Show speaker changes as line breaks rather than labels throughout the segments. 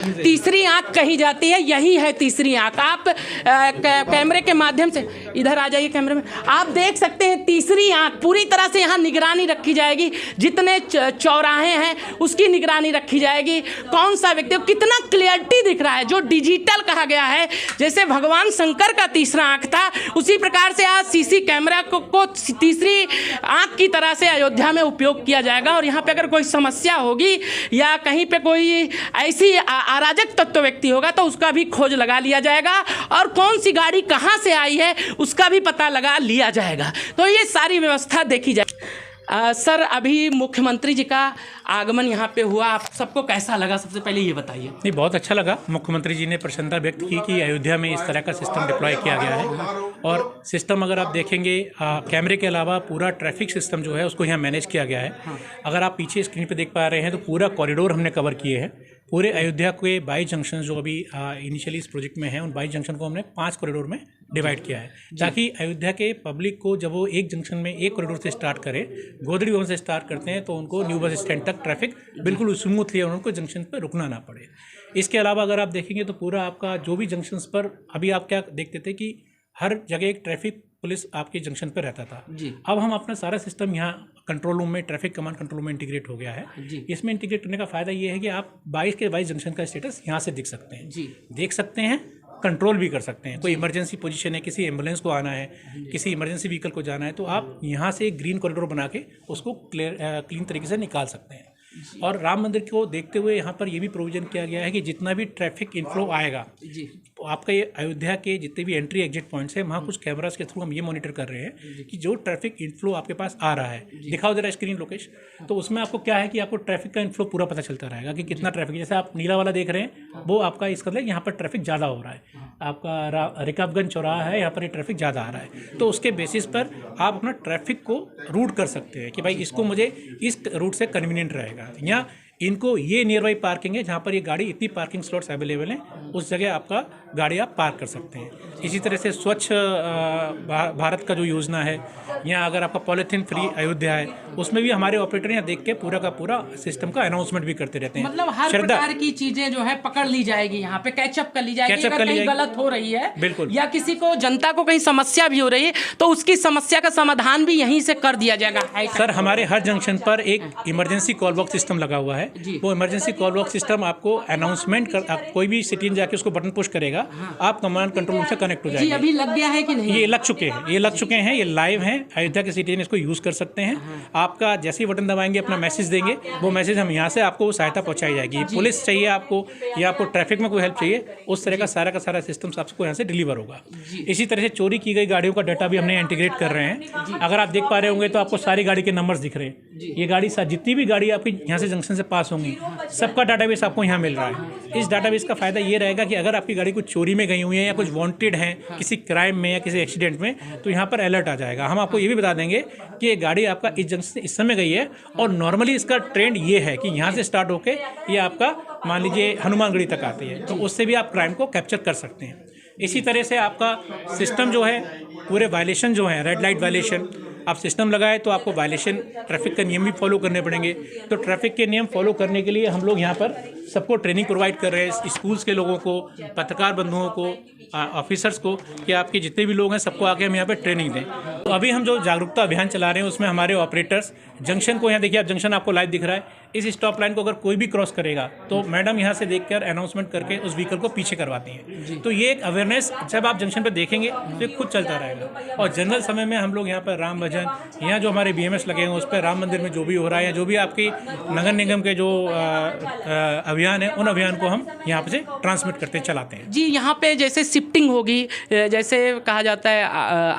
तीसरी आंख कही जाती है, यही है तीसरी आंख। आप कैमरे के माध्यम से इधर आ जाइए, कैमरे में आप देख सकते हैं तीसरी आंख पूरी तरह से यहाँ निगरानी रखी जाएगी। जितने चौराहे हैं उसकी निगरानी रखी जाएगी। कौन सा व्यक्ति, कितना क्लियरिटी दिख रहा है, जो डिजिटल कहा गया है। जैसे भगवान शंकर का तीसरा आंख था, उसी प्रकार से आज सीसी कैमरा को तीसरी आंख की तरह से अयोध्या में उपयोग किया जाएगा। और यहाँ पे अगर कोई समस्या होगी या कहीं पे कोई ऐसी अराजक तत्व व्यक्ति होगा तो उसका भी खोज लगा लिया जाएगा, और कौन सी गाड़ी कहाँ से आई है उसका भी पता लगा लिया जाएगा। तो ये सारी व्यवस्था देखी जाए। सर, अभी मुख्यमंत्री जी का आगमन यहाँ पे हुआ, आप सबको कैसा लगा, सबसे पहले ये बताइए।
नहीं, बहुत अच्छा लगा। मुख्यमंत्री जी ने प्रसन्नता व्यक्त की कि अयोध्या में इस तरह का सिस्टम डिप्लॉय किया गया है। और सिस्टम अगर आप देखेंगे, कैमरे के अलावा पूरा ट्रैफिक सिस्टम जो है उसको यहाँ मैनेज किया गया है। अगर आप पीछे स्क्रीन पे देख पा रहे हैं तो पूरा कॉरिडोर हमने कवर किए हैं। पूरे अयोध्या के 22 जंक्शन जो अभी इनिशियली इस प्रोजेक्ट में हैं, उन 22 जंक्शन को हमने 5 कॉरिडोर में डिवाइड किया है, ताकि अयोध्या के पब्लिक को जब वो एक जंक्शन में एक कॉरिडोर से स्टार्ट करें, गोदड़ी भवन से स्टार्ट करते हैं, तो उनको न्यू बस स्टैंड तक ट्रैफिक बिल्कुल स्मूथली और उनको जंक्शन पर रुकना ना पड़े। इसके अलावा अगर आप देखेंगे तो पूरा आपका जो भी जंक्शंस पर अभी आप क्या देखते थे कि हर जगह एक ट्रैफिक पुलिस आपके जंक्शन पर रहता था
जी।
अब हम अपना सारा सिस्टम यहाँ कंट्रोल रूम में, ट्रैफिक कमांड कंट्रोल में इंटीग्रेट हो गया है
जी।
इसमें इंटीग्रेट करने का फ़ायदा ये है कि आप 22 के 22 जंक्शन का स्टेटस यहाँ से दिख सकते हैं
जी।
देख सकते हैं, कंट्रोल भी कर सकते हैं। कोई इमरजेंसी पोजीशन है, किसी एम्बुलेंस को आना है, किसी इमरजेंसी व्हीकल को जाना है, तो आप यहाँ से एक ग्रीन कॉरिडोर बना के उसको क्लीन तरीके से निकाल सकते हैं। और राम मंदिर को देखते हुए यहाँ पर ये भी प्रोविजन किया गया है कि जितना भी ट्रैफिक इनफ्लो आएगा
जी,
तो आपका ये अयोध्या के जितने भी एंट्री एग्जिट पॉइंट्स हैं, वहाँ कुछ कैमरास के थ्रू हम ये मॉनिटर कर रहे हैं कि जो ट्रैफिक इनफ्लो आपके पास आ रहा है, दिखाओ जरा स्क्रीन लोकेश, तो उसमें आपको क्या है कि आपको ट्रैफिक का इनफ्लो पूरा पता चलता रहेगा कि कितना ट्रैफिक। जैसे आप नीला वाला देख रहे हैं, वो आपका इसका मतलब यहाँ पर ट्रैफिक ज़्यादा हो रहा है। आपका रिकाबगंज चौराहा है, यहाँ पर ये ट्रैफिक ज़्यादा आ रहा है, तो उसके बेसिस पर आप अपना ट्रैफिक को रूट कर सकते हैं कि भाई इसको मुझे इस रूट से कन्वीनियंट रहेगा, या इनको ये नियर बाई पार्किंग है जहाँ पर ये गाड़ी इतनी पार्किंग स्लॉट्स अवेलेबल हैं, उस जगह आपका गाड़ी आप पार्क कर सकते हैं। इसी तरह से स्वच्छ भारत का जो योजना है, यहाँ अगर आपका पॉलीथीन फ्री अयोध्या है, उसमें भी हमारे ऑपरेटर यहाँ देख के पूरा का पूरा सिस्टम का अनाउंसमेंट भी करते रहते हैं।
मतलब हर प्रकार की चीजें जो है पकड़ ली जाएगी, यहाँ पे कैचअप कर ली जाएगी। अगर कहीं गलत हो रही है
बिल्कुल,
या किसी को जनता को कहीं समस्या भी हो रही है तो उसकी समस्या का समाधान भी यहीं से कर दिया जाएगा।
सर, हमारे हर जंक्शन पर एक इमरजेंसी कॉल बॉक्स सिस्टम लगा हुआ है। वो इमरजेंसी कॉल बॉक्स सिस्टम आपको अनाउंसमेंट कर, आप कोई भी सिटीजन जाके उसको बटन पुश करेगा, आप कमांड कंट्रोल रूम से कनेक्ट हो जाएंगे।
अभी लग गया है कि नहीं?
ये लग चुके हैं, ये लाइव हैं। अयोध्या के सिटीजन इसको यूज़ कर सकते हैं। आपका जैसे ही बटन दबाएंगे, अपना मैसेज देंगे, वो मैसेज हम यहाँ से आपको सहायता पहुँचाई जाएगी। पुलिस चाहिए आपको या आपको ट्रैफिक में कोई हेल्प चाहिए, उस तरह का सारा सिस्टम आपको यहाँ से डिलीवर होगा। इसी तरह से चोरी की गई गाड़ियों का डाटा भी हमने इंटीग्रेट कर रहे हैं। अगर आप देख पा रहे होंगे तो आपको सारी गाड़ी के नंबर्स दिख रहे हैं। ये गाड़ी जितनी भी गाड़ी आपकी यहाँ से जंक्शन से पास होंगी, सबका डाटाबेस आपको यहाँ मिल रहा है। इस डाटाबेस का फायदा ये रहेगा कि अगर आपकी गाड़ी कुछ चोरी में गई हुई है या कुछ वांटेड है किसी क्राइम में या किसी एक्सीडेंट में, तो यहाँ पर अलर्ट आ जाएगा। हम आपको ये भी बता देंगे कि ये गाड़ी आपका इस जंक्शन से इस समय गई है, और नॉर्मली इसका ट्रेंड ये है कि यहाँ से स्टार्ट होके ये आपका मान लीजिए हनुमानगढ़ी तक आती है, तो उससे भी आप क्राइम को कैप्चर कर सकते हैं। इसी तरह से आपका सिस्टम जो है, पूरे वायलेशन जो है, रेड लाइट वायलेशन, आप सिस्टम लगाए तो आपको वायलेशन ट्रैफिक के नियम भी फॉलो करने पड़ेंगे। तो ट्रैफिक के नियम फॉलो करने के लिए हम लोग यहाँ पर सबको ट्रेनिंग प्रोवाइड कर रहे हैं, स्कूल्स के लोगों को, पत्रकार बंधुओं को, ऑफिसर्स को, कि आपके जितने भी लोग हैं सबको आके हम यहाँ पे ट्रेनिंग दें। तो अभी हम जो जागरूकता अभियान चला रहे हैं उसमें हमारे ऑपरेटर्स जंक्शन को, यहाँ देखिए आप जंक्शन आपको लाइव दिख रहा है, इस स्टॉप लाइन को अगर कोई भी क्रॉस करेगा तो मैडम यहाँ से देखकर अनाउंसमेंट करके उस व्हीकल को पीछे करवाती हैं। तो ये एक अवेयरनेस जब आप जंक्शन पर देखेंगे तो खुद चलता रहेगा। और जनरल समय में हम लोग यहाँ पर राम भजन, यहाँ जो हमारे BMS लगे हैं उस पर राम मंदिर में जो भी हो रहा है, या जो भी आपकी नगर निगम के जो अभियान है, उन अभियान को हम यहाँ पे से ट्रांसमिट करते चलाते हैं।
जी, यहाँ पे जैसे शिफ्टिंग होगी, जैसे कहा जाता है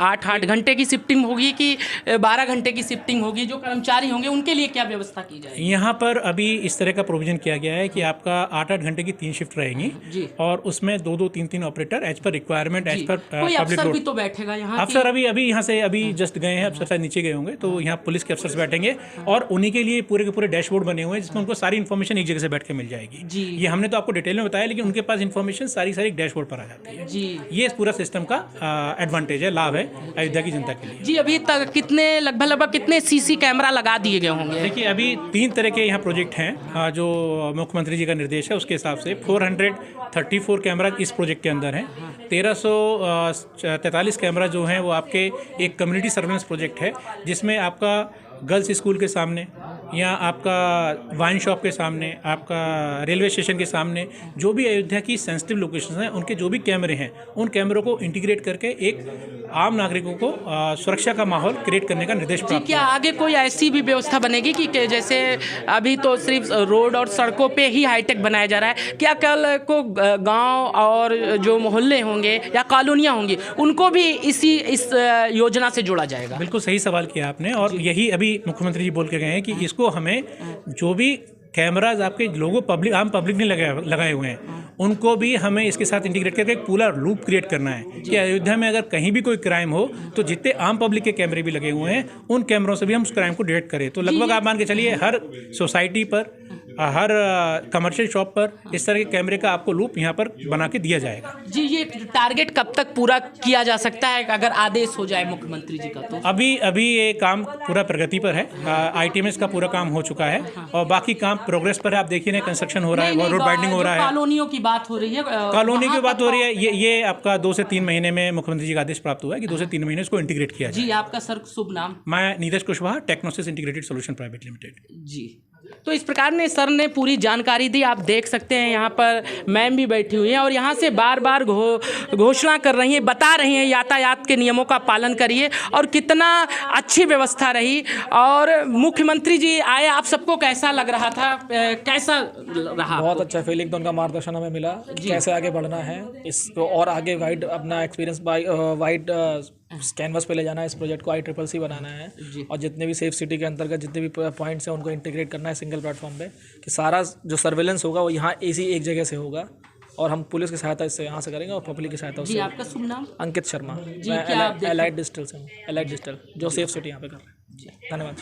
8 घंटे की शिफ्टिंग होगी कि 12 घंटे की शिफ्टिंग होगी, जो कर्मचारी होंगे उनके लिए क्या व्यवस्था की जाएगी?
यहाँ पर अभी इस तरह का प्रोविजन किया गया है कि आपका 8-8 घंटे की 3 शिफ्ट रहेंगी, और उसमें 2-2, 3-3 operator as per requirement, as per public load.
भी तो बैठेगा यहाँ?
अफसर अभी यहाँ से जस्ट गए हैं, अफसर शायद नीचे गए होंगे, तो यहाँ पुलिस के अफसर बैठेंगे और उन्हीं के लिए पूरे के पूरे डैशबोर्ड बने हुए हैं जिसमें उनको सारी इन्फॉर्मेशन एक जगह से बैठ के मिल जाएगी। जी, ये हमने तो आपको डिटेल में बताया, लेकिन उनके पास इन्फॉर्मेशन सारी डैशबोर्ड पर आ जाती है। जी, ये पूरा सिस्टम का एडवांटेज है, लाभ है अयोध्या की जनता के लिए।
जी, अभी तक लगभग कितने CC कैमरा लगा दिए गए होंगे?
देखिए, अभी 3 तरह के यहाँ प्रोजेक्ट हैं जो मुख्यमंत्री जी का निर्देश है उसके हिसाब से 434 कैमरा इस प्रोजेक्ट के अंदर हैं। 1343 कैमरा जो हैं वो आपके एक कम्युनिटी सर्वेलेंस प्रोजेक्ट है, जिसमें आपका गर्ल्स स्कूल के सामने या आपका वाइन शॉप के सामने, आपका रेलवे स्टेशन के सामने, जो भी अयोध्या की सेंसिटिव लोकेशंस हैं उनके जो भी कैमरे हैं उन कैमरों को इंटीग्रेट करके एक आम नागरिकों को सुरक्षा का माहौल क्रिएट करने का निर्देश प्राप्त।
क्या आगे कोई ऐसी भी व्यवस्था बनेगी कि जैसे अभी तो सिर्फ रोड और सड़कों पे ही हाईटेक बनाया जा रहा है, क्या कल को गांव और जो मोहल्ले होंगे या कॉलोनियां होंगी उनको भी इस योजना से जोड़ा जाएगा?
बिल्कुल सही सवाल किया आपने, और यही अभी मुख्यमंत्री जी बोल के गए हैं कि इसको हमें जो भी कैमराज आपके लोगों पब्लिक आम पब्लिक ने लगाए हुए हैं उनको भी हमें इसके साथ इंटीग्रेट करके एक पूरा लूप क्रिएट करना है कि अयोध्या में अगर कहीं भी कोई क्राइम हो तो जितने आम पब्लिक के कैमरे भी लगे हुए हैं उन कैमरों से भी हम उस क्राइम को डिटेक्ट करें। तो लगभग आप मान के चलिए हर सोसाइटी पर, हर कमर्शियल शॉप पर इस तरह के कैमरे का आपको लूप यहाँ पर बना के दिया जाएगा।
जी, ये टारगेट कब तक पूरा किया जा सकता है अगर आदेश हो जाए मुख्यमंत्री जी का? तो
अभी ये काम पूरा प्रगति पर है। ITMS का पूरा काम हो चुका है और बाकी काम प्रोग्रेस पर है। आप देखिए ना, कंस्ट्रक्शन हो रहा है, रोड वाइडनिंग हो रहा है,
कॉलोनियों की बात हो रही है,
कॉलोनी की बात हो रही है। ये आपका 2 से 3 महीने में मुख्यमंत्री जी का आदेश प्राप्त हुआ है कि 2 से 3 महीने इसको इंटीग्रेट किया जाए।
जी, आपका सर शुभ नाम?
मैं Neeraj Kushwaha, Technosys integrated solution private limited.
जी, तो इस प्रकार ने सर ने पूरी जानकारी दी। आप देख सकते हैं यहाँ पर मैम भी बैठी हुई हैं और यहाँ से बार बार घोषणा कर रही हैं, बता रही हैं यातायात के नियमों का पालन करिए, और कितना अच्छी व्यवस्था रही। और मुख्यमंत्री जी आए, आप सबको कैसा लग रहा था, कैसा रहा?
बहुत अच्छा फीलिंग, तो उनका मार्गदर्शन हमें मिला कैसे आगे बढ़ना है इसको, और आगे वाइड अपना एक्सपीरियंस वाइड कैनवस पे ले जाना है इस प्रोजेक्ट को, ICCC बनाना है, और जितने भी सेफ सिटी के अंतर्गत जितने भी पॉइंट्स हैं उनको इंटीग्रेट करना है सिंगल प्लेटफॉर्म पे, कि सारा जो सर्वेलेंस होगा वो यहाँ एक जगह से होगा, और हम पुलिस की सहायता इससे यहाँ से करेंगे और पब्लिक की सहायता उससे।
आपका शुभ नाम?
अंकित शर्मा, मैं एलाइट डिजिटल से हूँ, एलाइट डिजिटल जो सेफ सिटी यहाँ पे कर रहे हैं। धन्यवाद।